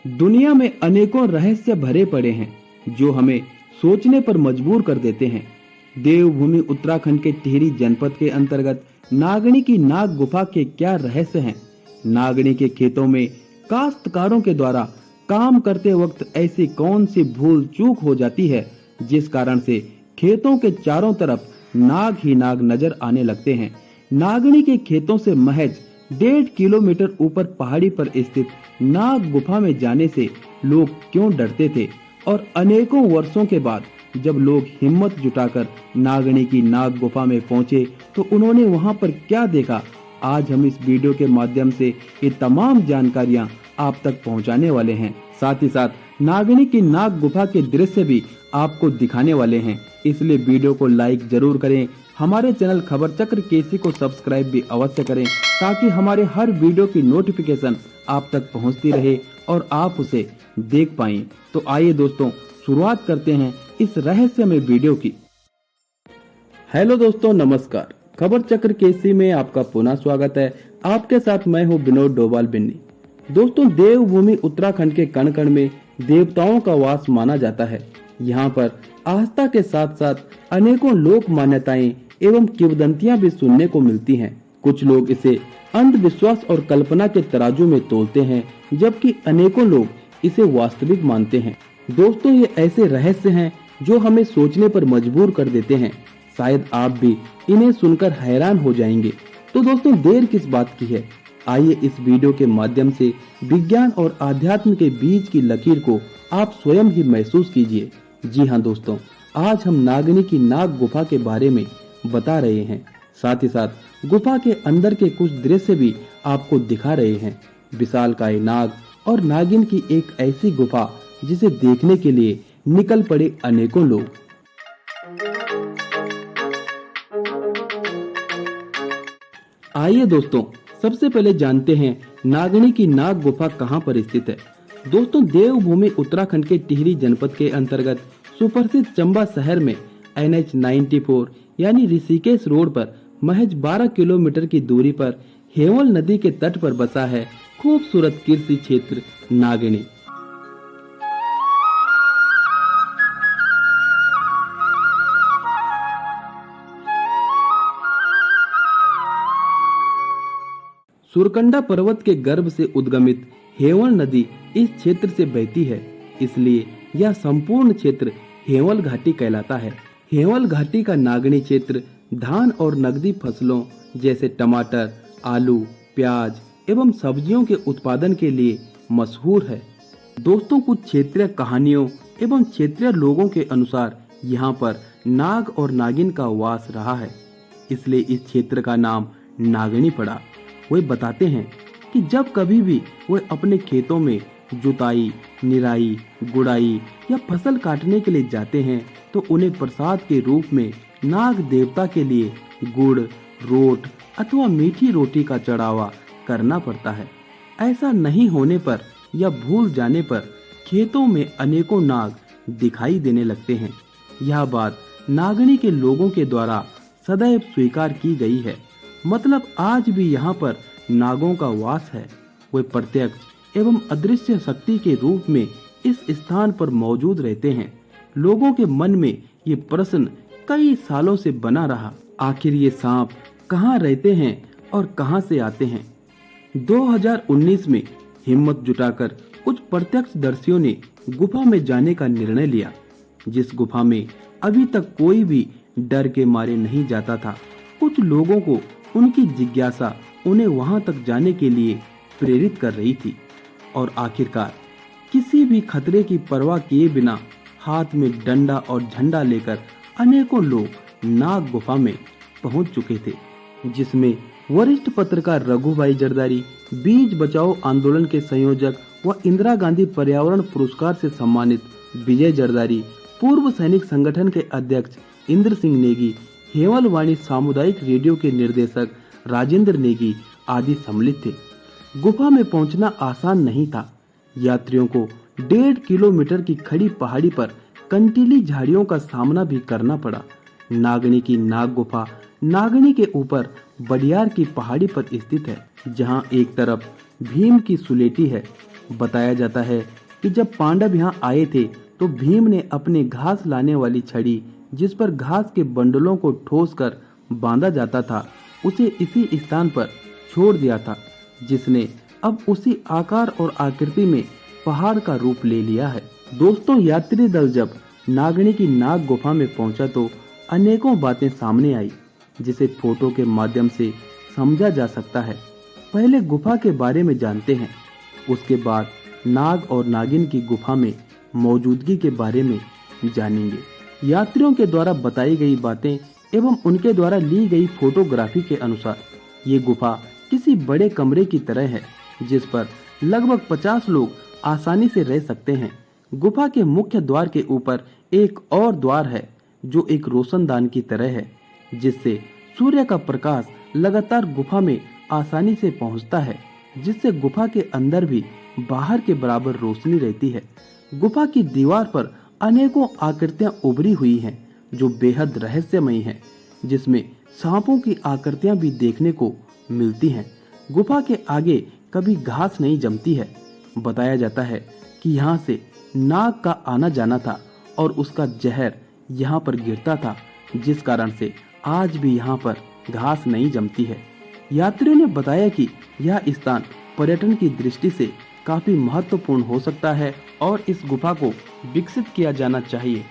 दुनिया में अनेकों रहस्य भरे पड़े हैं जो हमें सोचने पर मजबूर कर देते हैं। देवभूमि उत्तराखंड के टिहरी जनपद के अंतर्गत नागनी की नाग गुफा के क्या रहस्य हैं? नागनी के खेतों में काश्तकारों के द्वारा काम करते वक्त ऐसी कौन सी भूल चूक हो जाती है जिस कारण से खेतों के चारों तरफ नाग ही नाग नजर आने लगते हैं? नागनी के खेतों से महज 1.5 किलोमीटर ऊपर पहाड़ी पर स्थित नाग गुफा में जाने से लोग क्यों डरते थे और अनेकों वर्षों के बाद जब लोग हिम्मत जुटाकर नागनी की नाग गुफा में पहुंचे तो उन्होंने वहां पर क्या देखा? आज हम इस वीडियो के माध्यम से ये तमाम जानकारियां आप तक पहुंचाने वाले हैं। साथ ही साथ नागनी की नाग गुफा के दृश्य भी आपको दिखाने वाले हैं, इसलिए वीडियो को लाइक जरूर करें। हमारे चैनल खबर चक्र केसी को सब्सक्राइब भी अवश्य करें ताकि हमारे हर वीडियो की नोटिफिकेशन आप तक पहुंचती रहे और आप उसे देख पाएं। तो आइए दोस्तों, शुरुआत करते हैं इस रहस्यमय वीडियो की। हेलो दोस्तों, नमस्कार। खबर चक्र केसी में आपका पुनः स्वागत है। आपके साथ मैं हूं विनोद डोभाल बिन्नी। दोस्तों, देवभूमि उत्तराखंड के कण कण में देवताओं का वास माना जाता है। यहाँ पर आस्था के साथ साथ अनेकों लोक मान्यताएं एवं किंवदंतियां भी सुनने को मिलती हैं। कुछ लोग इसे अंधविश्वास और कल्पना के तराजू में तोलते हैं, जबकि अनेकों लोग इसे वास्तविक मानते हैं। दोस्तों, ये ऐसे रहस्य हैं जो हमें सोचने पर मजबूर कर देते हैं। शायद आप भी इन्हें सुनकर हैरान हो जाएंगे। तो दोस्तों, देर किस बात की है, आइए इस वीडियो के माध्यम से विज्ञान और आध्यात्म के बीच की लकीर को आप स्वयं ही महसूस कीजिए। जी हाँ दोस्तों, आज हम नागनी की नाग गुफा के बारे में बता रहे हैं। साथ ही साथ गुफा के अंदर के कुछ दृश्य भी आपको दिखा रहे हैं। विशालकाय नाग और नागिन की एक ऐसी गुफा जिसे देखने के लिए निकल पड़े अनेकों लोग। आइए दोस्तों, सबसे पहले जानते हैं नागनी की नाग गुफा कहां पर स्थित है। दोस्तों, देवभूमि उत्तराखंड के टिहरी जनपद के अंतर्गत सुप्रसिद्ध चंबा शहर में NH 94 यानी ऋषिकेश रोड पर महज 12 किलोमीटर की दूरी पर हेवल नदी के तट पर बसा है खूबसूरत कृषि क्षेत्र नागनी। सुरकंडा पर्वत के गर्भ से उद्गमित हेवल नदी इस क्षेत्र से बहती है, इसलिए यह संपूर्ण क्षेत्र हेवल घाटी कहलाता है। हेवल घाटी का नागनी क्षेत्र धान और नकदी फसलों जैसे टमाटर, आलू, प्याज एवं सब्जियों के उत्पादन के लिए मशहूर है। दोस्तों, कुछ क्षेत्रीय कहानियों एवं क्षेत्रीय लोगों के अनुसार यहाँ पर नाग और नागिन का वास रहा है, इसलिए इस क्षेत्र का नाम नागनी पड़ा। वे बताते हैं कि जब कभी भी वे अपने खेतों में जुताई, निराई, गुड़ाई या फसल काटने के लिए जाते हैं तो उन्हें प्रसाद के रूप में नाग देवता के लिए गुड़, रोट अथवा मीठी रोटी का चढ़ावा करना पड़ता है। ऐसा नहीं होने पर या भूल जाने पर खेतों में अनेकों नाग दिखाई देने लगते हैं। यह बात नागनी के लोगों के द्वारा सदैव स्वीकार की गई है। मतलब आज भी यहाँ पर नागों का वास है। वे प्रत्यक्ष एवं अदृश्य शक्ति के रूप में इस स्थान पर मौजूद रहते हैं। लोगों के मन में ये प्रश्न कई सालों से बना रहा, आखिर ये सांप कहाँ रहते हैं और कहाँ से आते हैं। 2019 में हिम्मत जुटाकर कुछ प्रत्यक्षदर्शियों ने गुफा में जाने का निर्णय लिया, जिस गुफा में अभी तक कोई भी डर के मारे नहीं जाता था। कुछ लोगों को उनकी जिज्ञासा उन्हें वहां तक जाने के लिए प्रेरित कर रही थी और आखिरकार किसी भी खतरे की परवाह किए बिना हाथ में डंडा और झंडा लेकर अनेकों लोग नाग गुफा में पहुंच चुके थे, जिसमें वरिष्ठ पत्रकार रघुभाई जरदारी, बीज बचाओ आंदोलन के संयोजक व इंदिरा गांधी पर्यावरण पुरस्कार से सम्मानित विजय जरदारी, पूर्व सैनिक संगठन के अध्यक्ष इंद्र सिंह नेगी, हेवल वाणी सामुदायिक रेडियो के निर्देशक राजेंद्र नेगी आदि सम्मिलित थे। गुफा में पहुंचना आसान नहीं था। यात्रियों को 1.5 किलोमीटर की खड़ी पहाड़ी पर कंटीली झाड़ियों का सामना भी करना पड़ा। नागनी की नाग गुफा नागनी के ऊपर बडियार की पहाड़ी पर स्थित है, जहां एक तरफ भीम की सुलेटी है, बताया जाता है कि जब पांडव यहाँ आए थे तो भीम ने अपने घास लाने वाली छड़ी, जिस पर घास के बंडलों को ठोस कर बांधा जाता था, उसे इसी स्थान पर छोड़ दिया था, जिसने अब उसी आकार और आकृति में पहाड़ का रूप ले लिया है। दोस्तों, यात्री दल जब नागनी की नाग गुफा में पहुंचा तो अनेकों बातें सामने आई, जिसे फोटो के माध्यम से समझा जा सकता है। पहले गुफा के बारे में जानते हैं, उसके बाद नाग और नागिन की गुफा में मौजूदगी के बारे में जानेंगे। यात्रियों के द्वारा बताई गई बातें एवं उनके द्वारा ली गई फोटोग्राफी के अनुसार ये गुफा किसी बड़े कमरे की तरह है, जिस पर लगभग 50 लोग आसानी से रह सकते हैं। गुफा के मुख्य द्वार के ऊपर एक और द्वार है जो एक रोशनदान की तरह है, जिससे सूर्य का प्रकाश लगातार गुफा में आसानी से पहुंचता है, जिससे गुफा के अंदर भी बाहर के बराबर रोशनी रहती है। गुफा की दीवार पर अनेकों आकृतियां उभरी हुई हैं जो बेहद रहस्यमयी हैं, जिसमें सांपों की आकृतियां भी देखने को मिलती हैं। गुफा के आगे कभी घास नहीं जमती है। बताया जाता है कि यहाँ से नाग का आना जाना था और उसका जहर यहाँ पर गिरता था, जिस कारण से आज भी यहाँ पर घास नहीं जमती है। यात्रियों ने बताया कि यह स्थान पर्यटन की दृष्टि से काफी महत्वपूर्ण हो सकता है और इस गुफा को विकसित किया जाना चाहिए।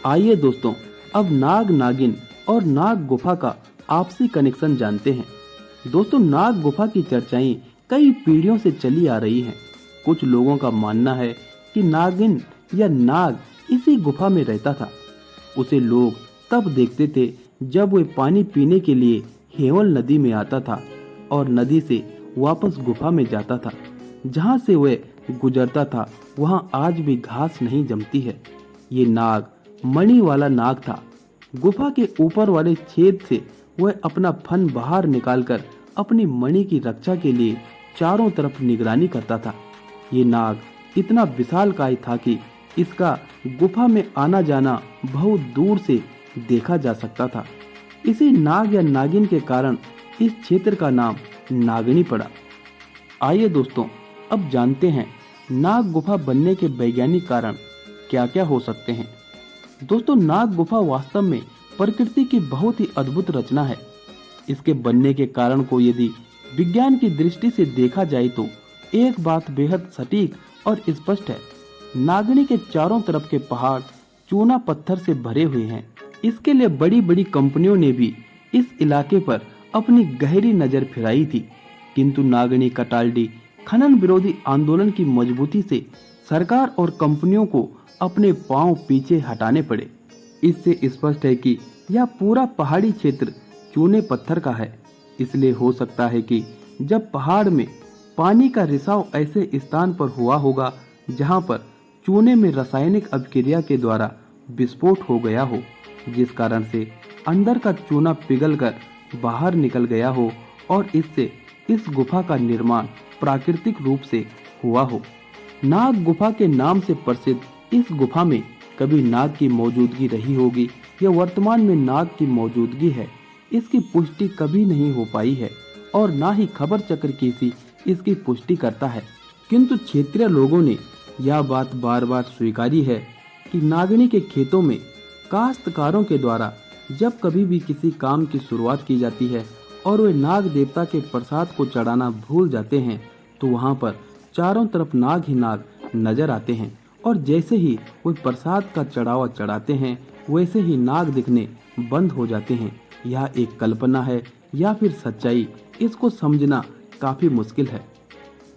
आइए दोस्तों, अब नाग नागिन और नाग गुफा का आपसी कनेक्शन जानते हैं। दोस्तों, नाग गुफा की चर्चाएं कई पीढ़ियों से चली आ रही हैं। कुछ लोगों का मानना है कि नागिन या नाग इसी गुफा में रहता था। उसे लोग तब देखते थे जब वह पानी पीने के लिए हेवल नदी में आता था और नदी से वापस गुफा में जाता था। जहाँ से वह गुजरता था वहाँ आज भी घास नहीं जमती है। ये नाग मणि वाला नाग था। गुफा के ऊपर वाले छेद से वह अपना फन बाहर निकालकर अपनी मणि की रक्षा के लिए चारों तरफ निगरानी करता था। ये नाग इतना विशालकाय था कि इसका गुफा में आना जाना बहुत दूर से देखा जा सकता था। इसी नाग या नागिन के कारण इस क्षेत्र का नाम नागनी पड़ा। आइए दोस्तों, अब जानते हैं नाग गुफा बनने के वैज्ञानिक कारण क्या क्या हो सकते हैं। दोस्तों, नाग गुफा वास्तव में प्रकृति की बहुत ही अद्भुत रचना है। इसके बनने के कारण को यदि विज्ञान की दृष्टि से देखा जाए तो एक बात बेहद सटीक और स्पष्ट है। नागनी के चारों तरफ के पहाड़ चूना पत्थर से भरे हुए हैं। इसके लिए बड़ी बड़ी कंपनियों ने भी इस इलाके पर अपनी गहरी नजर फिराई थी, किंतु नागनी कटाल्डी खनन विरोधी आंदोलन की मजबूती से सरकार और कंपनियों को अपने पांव पीछे हटाने पड़े। इससे स्पष्ट है कि यह पूरा पहाड़ी क्षेत्र चूने पत्थर का है। इसलिए हो सकता है कि जब पहाड़ में पानी का रिसाव ऐसे स्थान पर हुआ होगा जहां पर चूने में रासायनिक अभिक्रिया के द्वारा विस्फोट हो गया हो, जिस कारण से अंदर का चूना पिघलकर बाहर निकल गया हो और इससे इस गुफा का निर्माण प्राकृतिक रूप से हुआ हो। नाग गुफा के नाम से प्रसिद्ध इस गुफा में कभी नाग की मौजूदगी रही होगी या वर्तमान में नाग की मौजूदगी है, इसकी पुष्टि कभी नहीं हो पाई है और ना ही खबर चक्र किसी इसकी पुष्टि करता है। किंतु क्षेत्रीय लोगों ने यह बात बार बार स्वीकारी है कि नागनी के खेतों में काश्तकारों के द्वारा जब कभी भी किसी काम की शुरुआत की जाती है और वे नाग देवता के प्रसाद को चढ़ाना भूल जाते हैं तो वहां पर चारों तरफ नाग ही नाग नजर आते हैं और जैसे ही वे प्रसाद का चढ़ावा चढ़ाते हैं वैसे ही नाग दिखने बंद हो जाते हैं। यह एक कल्पना है या फिर सच्चाई, इसको समझना काफी मुश्किल है।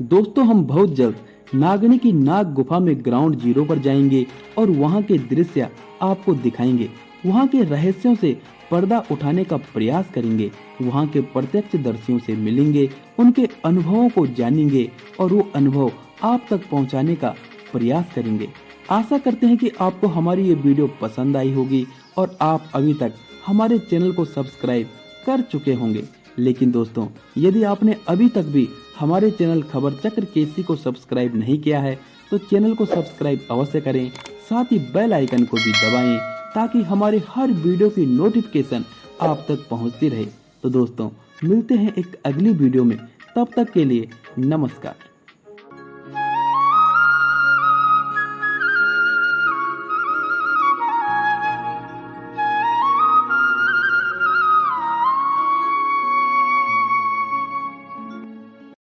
दोस्तों, हम बहुत जल्द नागनी की नाग गुफा में ग्राउंड जीरो पर जाएंगे और वहां के दृश्य आपको दिखाएंगे। वहां के रहस्यों से पर्दा उठाने का प्रयास करेंगे, वहां के प्रत्यक्षदर्शियों से मिलेंगे, उनके अनुभवों को जानेंगे और वो अनुभव आप तक पहुंचाने का प्रयास करेंगे। आशा करते हैं कि आपको हमारी ये वीडियो पसंद आई होगी और आप अभी तक हमारे चैनल को सब्सक्राइब कर चुके होंगे। लेकिन दोस्तों, यदि आपने अभी तक भी हमारे चैनल खबर चक्र केसी को सब्सक्राइब नहीं किया है तो चैनल को सब्सक्राइब अवश्य करें, साथ ही बेल आइकन को भी दबाएं ताकि हमारे हर वीडियो की नोटिफिकेशन आप तक पहुंचती रहे। तो दोस्तों मिलते हैं एक अगली वीडियो में, तब तक के लिए नमस्कार।